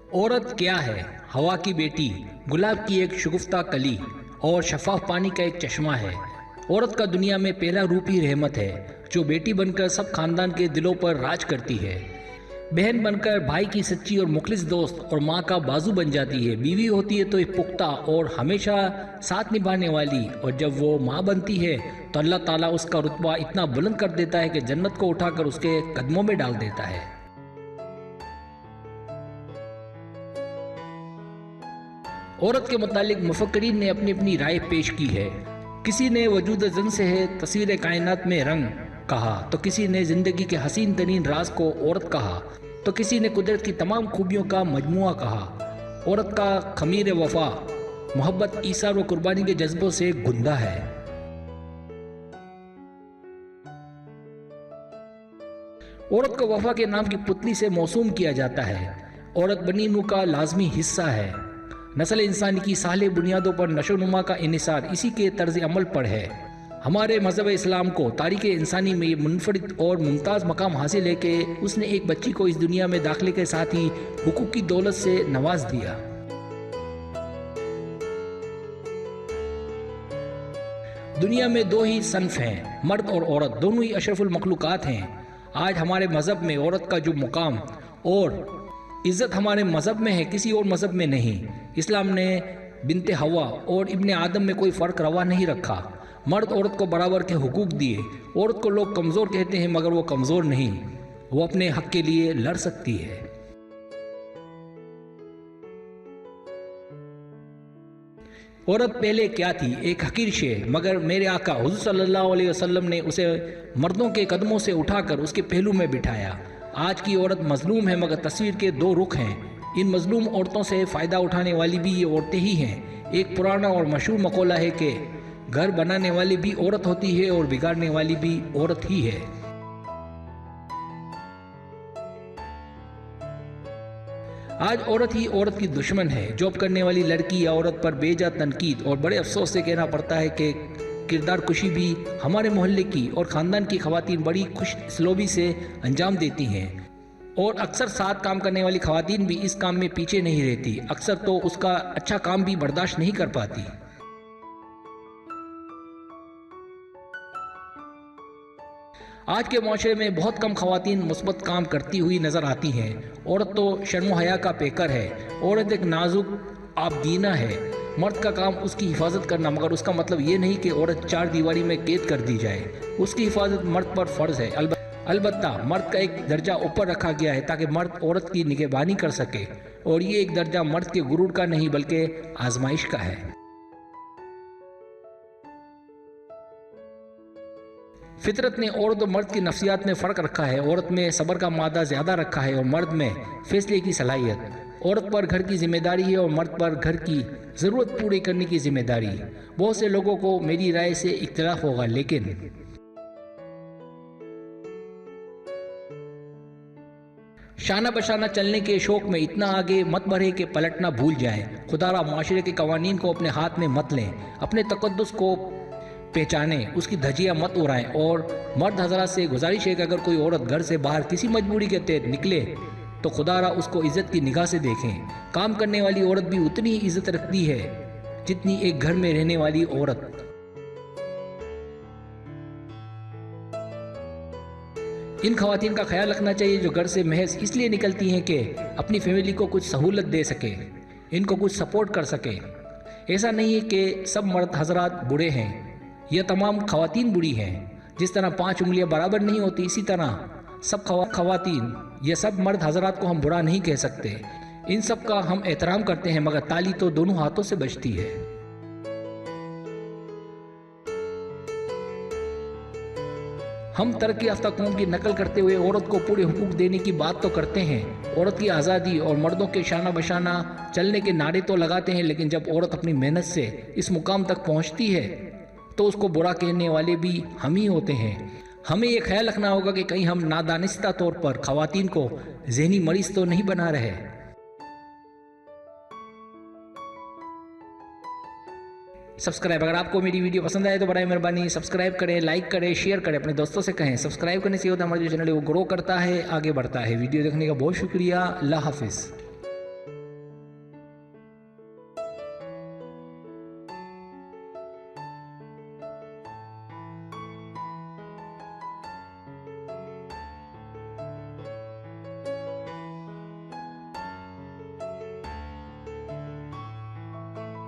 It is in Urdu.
عورت کیا ہے؟ ہوا کی بیٹی، گلاب کی ایک شگفتہ کلی اور شفاف پانی کا ایک چشمہ ہے۔ عورت کا دنیا میں پہلا روپ ہی رحمت ہے، جو بیٹی بن کر سب خاندان کے دلوں پر راج کرتی ہے۔ بہن بن کر بھائی کی سچی اور مخلص دوست اور ماں کا بازو بن جاتی ہے۔ بیوی ہوتی ہے تو ایک پختہ اور ہمیشہ ساتھ نبھانے والی، اور جب وہ ماں بنتی ہے تو اللہ تعالیٰ اس کا رتبہ اتنا بلند کر دیتا ہے کہ جنت کو اٹھا کر اس کے قدموں میں ڈال دیتا ہے۔ عورت کے متعلق مفکرین نے اپنی اپنی رائے پیش کی ہے۔ کسی نے وجود زن سے ہے تصویر کائنات میں رنگ کہا، تو کسی نے زندگی کے حسین ترین راز کو عورت کہا، تو کسی نے قدرت کی تمام خوبیوں کا مجموعہ کہا۔ عورت کا خمیر وفا، محبت، ایثار و قربانی کے جذبوں سے گندہ ہے۔ عورت کو وفا کے نام کی پتلی سے موسوم کیا جاتا ہے۔ عورت بنی نوح کا لازمی حصہ ہے۔ نسل انسانی کی صالح بنیادوں پر نشو و نما کا انحصار اسی کے طرز عمل پر ہے۔ ہمارے مذہب اسلام کو تاریخ انسانی میں یہ منفرد اور ممتاز مقام حاصل ہے کہ اس نے ایک بچی کو اس دنیا میں داخلے کے ساتھ ہی حقوق کی دولت سے نواز دیا۔ دنیا میں دو ہی صنف ہیں، مرد اور عورت، دونوں ہی اشرف المخلوقات ہیں۔ آج ہمارے مذہب میں عورت کا جو مقام اور عزت ہمارے مذہب میں ہے، کسی اور مذہب میں نہیں۔ اسلام نے بنت حوا اور ابن آدم میں کوئی فرق روا نہیں رکھا۔ مرد عورت کو برابر کے حقوق دیے۔ عورت کو لوگ کمزور کہتے ہیں، مگر وہ کمزور نہیں، وہ اپنے حق کے لیے لڑ سکتی ہے۔ عورت پہلے کیا تھی؟ ایک حقیر شے، مگر میرے آقا حضور صلی اللہ علیہ وسلم نے اسے مردوں کے قدموں سے اٹھا کر اس کے پہلو میں بٹھایا۔ آج کی عورت مظلوم ہے، مگر تصویر کے دو رخ ہیں۔ ان مظلوم عورتوں سے فائدہ اٹھانے والی بھی یہ عورتیں ہی ہیں۔ ایک پرانا اور مشہور مقولہ ہے کہ گھر بنانے والی بھی عورت ہوتی ہے اور بگاڑنے والی بھی عورت ہی ہے۔ آج عورت ہی عورت کی دشمن ہے۔ جاب کرنے والی لڑکی یا عورت پر بے جا تنقید اور بڑے افسوس سے کہنا پڑتا ہے کہ کردار کشی بھی ہمارے محلے کی اور خاندان کی خواتین بڑی خوش اسلوبی سے انجام دیتی ہیں، اور اکثر ساتھ کام کرنے والی خواتین بھی اس کام میں پیچھے نہیں رہتی، اکثر تو اس کا اچھا کام بھی برداشت نہیں کر پاتی۔ آج کے معاشرے میں بہت کم خواتین مثبت کام کرتی ہوئی نظر آتی ہیں۔ عورت تو شرم و حیا کا پیکر ہے۔ عورت ایک نازک آبگینہ ہے۔ مرد کا کام اس کی حفاظت کرنا، مگر اس کا مطلب یہ نہیں کہ عورت چار دیواری میں قید کر دی جائے۔ اس کی حفاظت مرد پر فرض ہے۔ البتہ مرد کا ایک درجہ اوپر رکھا گیا ہے تاکہ مرد عورت کی نگہبانی کر سکے، اور یہ ایک درجہ مرد کے غرور کا نہیں بلکہ آزمائش کا ہے۔ فطرت نے عورت اور مرد کی نفسیات میں فرق رکھا ہے۔ عورت میں صبر کا مادہ زیادہ رکھا ہے اور مرد میں فیصلے کی صلاحیت۔ عورت پر گھر کی ذمہ داری ہے اور مرد پر گھر کی ضرورت پوری کرنے کی ذمہ داری۔ بہت سے لوگوں کو میری رائے سے اختلاف ہوگا، لیکن شانہ بشانہ چلنے کے شوق میں اتنا آگے مت بڑھے کہ پلٹنا بھول جائیں۔ خدا را معاشرے کے قوانین کو اپنے ہاتھ میں مت لیں، اپنے تقدس کو پہچانیں، اس کی دھجیاں مت اڑائیں، اور مرد حضرات سے گزارش ہے کہ اگر کوئی عورت گھر سے باہر کسی مجبوری کے تحت نکلے تو خدا را اس کو عزت کی نگاہ سے دیکھیں۔ کام کرنے والی عورت بھی اتنی ہی عزت رکھتی ہے جتنی ایک گھر میں رہنے والی عورت۔ ان خواتین کا خیال رکھنا چاہیے جو گھر سے محض اس لیے نکلتی ہیں کہ اپنی فیملی کو کچھ سہولت دے سکے، ان کو کچھ سپورٹ کر سکے۔ ایسا نہیں ہے کہ سب مرد حضرات برے ہیں یا تمام خواتین بری ہیں۔ جس طرح 5 انگلیاں برابر نہیں ہوتی، اسی طرح سب خواتین یا سب مرد حضرات کو ہم برا نہیں کہہ سکتے۔ ان سب کا ہم احترام کرتے ہیں، مگر تالی تو دونوں ہاتھوں سے بجتی ہے۔ ہم ترقی یافتہ قوم کی نقل کرتے ہوئے عورت کو پورے حقوق دینے کی بات تو کرتے ہیں، عورت کی آزادی اور مردوں کے شانہ بشانہ چلنے کے نعرے تو لگاتے ہیں، لیکن جب عورت اپنی محنت سے اس مقام تک پہنچتی ہے تو اس کو برا کہنے والے بھی ہم ہی ہوتے ہیں۔ ہمیں یہ خیال رکھنا ہوگا کہ کہیں ہم نادانستہ طور پر خواتین کو ذہنی مریض تو نہیں بنا رہے۔ اگر آپ کو میری ویڈیو پسند آئے تو برائے مہربانی سبسکرائب کریں، لائک کریں، شیئر کریں، اپنے دوستوں سے کہیں۔ سبسکرائب کرنے سے ہوتا ہے ہمارا جو چینل ہے وہ گرو کرتا ہے، آگے بڑھتا ہے۔ ویڈیو دیکھنے کا بہت شکریہ۔ اللہ حافظ۔